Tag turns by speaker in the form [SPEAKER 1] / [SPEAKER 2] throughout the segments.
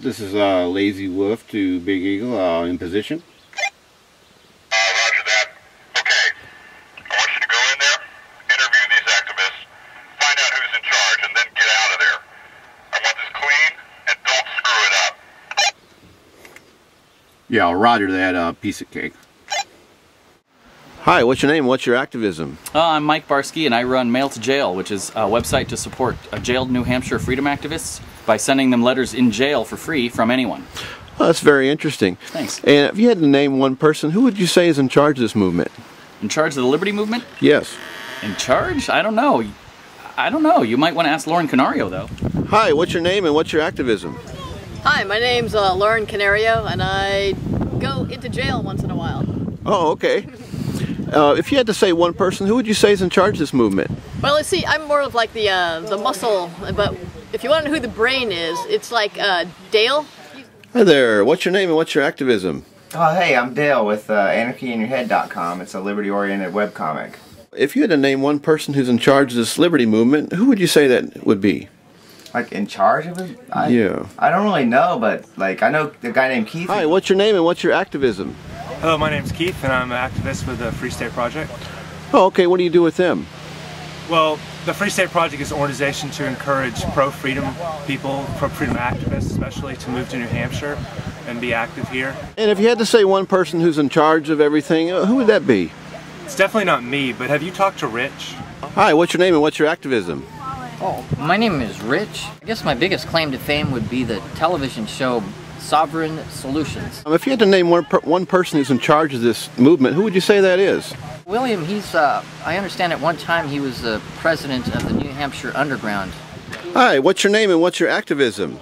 [SPEAKER 1] This is Lazy Wolf to Big Eagle in position.
[SPEAKER 2] Roger that. Okay. I want you to go in there, interview these activists, find out who's in charge, and then get out of there. I want this clean, and don't screw it up.
[SPEAKER 1] Yeah, roger that, piece of cake. Hi, what's your name? What's your activism?
[SPEAKER 3] I'm Mike Barsky, and I run Mail to Jail, which is a website to support jailed New Hampshire freedom activists by sending them letters in jail for free from anyone.
[SPEAKER 1] Well, that's very interesting.
[SPEAKER 3] Thanks.
[SPEAKER 1] And if you had to name one person, who would you say is in charge of this movement?
[SPEAKER 3] In charge of the Liberty Movement?
[SPEAKER 1] Yes.
[SPEAKER 3] In charge? I don't know. You might want to ask Lauren Canario, though.
[SPEAKER 1] Hi, what's your name and what's your activism?
[SPEAKER 4] Hi, my name's Lauren Canario, and I go into jail once in a while.
[SPEAKER 1] Oh, okay. If you had to say one person, who would you say is in charge of this movement?
[SPEAKER 4] Well, let's see, I'm more of like the muscle, but if you want to know who the brain is, it's like Dale.
[SPEAKER 1] Hi there, what's your name and what's your activism?
[SPEAKER 5] Oh, hey, I'm Dale with AnarchyInYourHead.com. It's a liberty-oriented webcomic.
[SPEAKER 1] If you had to name one person who's in charge of this liberty movement, who would you say that would be?
[SPEAKER 5] Like, in charge of it?
[SPEAKER 1] Yeah.
[SPEAKER 5] I don't really know, but, like, I know the guy named Keith.
[SPEAKER 1] Hi, what's your name and what's your activism?
[SPEAKER 6] Hello, my name's Keith, and I'm an activist with the Free State Project.
[SPEAKER 1] Oh, okay, what do you do with them?
[SPEAKER 6] Well, the Free State Project is an organization to encourage pro-freedom people, pro-freedom activists especially, to move to New Hampshire and be active here.
[SPEAKER 1] And if you had to say one person who's in charge of everything, who would that be?
[SPEAKER 6] It's definitely not me, but have you talked to Rich?
[SPEAKER 1] Hi, what's your name and what's your activism?
[SPEAKER 7] Oh, my name is Rich. I guess my biggest claim to fame would be the television show Sovereign Solutions.
[SPEAKER 1] If you had to name one person who's in charge of this movement, who would you say that is?
[SPEAKER 7] William, he's, I understand at one time he was the president of the New Hampshire Underground.
[SPEAKER 1] Hi, what's your name and what's your activism?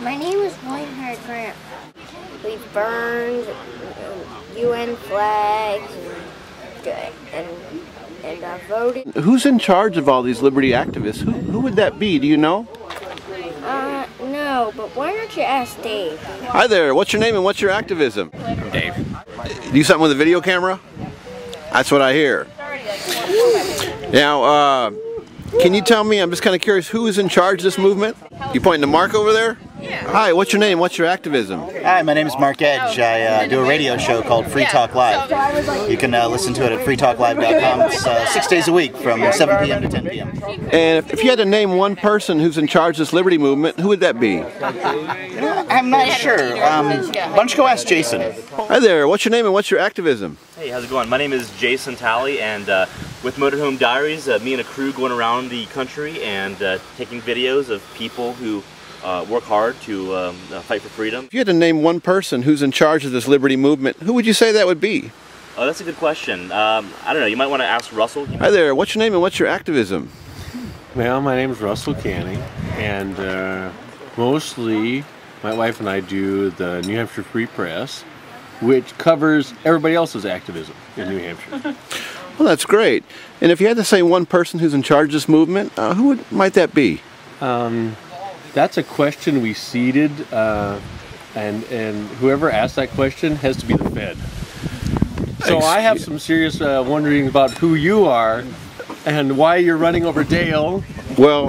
[SPEAKER 8] My name is Whiteheart Grant. We've burned UN flags and voted.
[SPEAKER 1] Who's in charge of all these liberty activists? Who would that be? Do you know?
[SPEAKER 8] No, but why don't you ask Dave?
[SPEAKER 1] Hi there, what's your name and what's your activism?
[SPEAKER 3] Dave.
[SPEAKER 1] Do something with a video camera? That's what I hear. Now, can you tell me, I'm just kind of curious, who is in charge of this movement? You pointing to Mark over there? Yeah. Hi, what's your name? What's your activism?
[SPEAKER 9] Hi, my name is Mark Edge. I do a radio show called Free Talk Live. You can listen to it at freetalklive.com. It's 6 days a week from 7 p.m. to 10 p.m.
[SPEAKER 1] And if you had to name one person who's in charge of this liberty movement, who would that be?
[SPEAKER 9] I'm not sure. Why don't you go ask Jason?
[SPEAKER 1] Hi there, what's your name and what's your activism?
[SPEAKER 10] Hey, how's it going? My name is Jason Talley, and with Motorhome Diaries, me and a crew going around the country and taking videos of people who work hard to fight for freedom.
[SPEAKER 1] If you had to name one person who's in charge of this liberty movement, who would you say that would be?
[SPEAKER 10] Oh, that's a good question. I don't know, you might want to ask Russell.
[SPEAKER 1] Hi there, what's your name and what's your activism?
[SPEAKER 11] Well, my name is Russell Canning, and mostly my wife and I do the New Hampshire Free Press, which covers everybody else's activism in New Hampshire.
[SPEAKER 1] Well, that's great. And if you had to say one person who's in charge of this movement, who might that be?
[SPEAKER 11] That's a question we seeded, and whoever asked that question has to be the Fed. So I have some serious wondering about who you are and why you're running over Dale.
[SPEAKER 1] Well,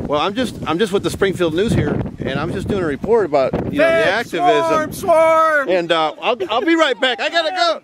[SPEAKER 1] well, I'm just with the Springfield News here, and I'm just doing a report about the activism.
[SPEAKER 11] Swarm!
[SPEAKER 1] And I'll be right back. I gotta go.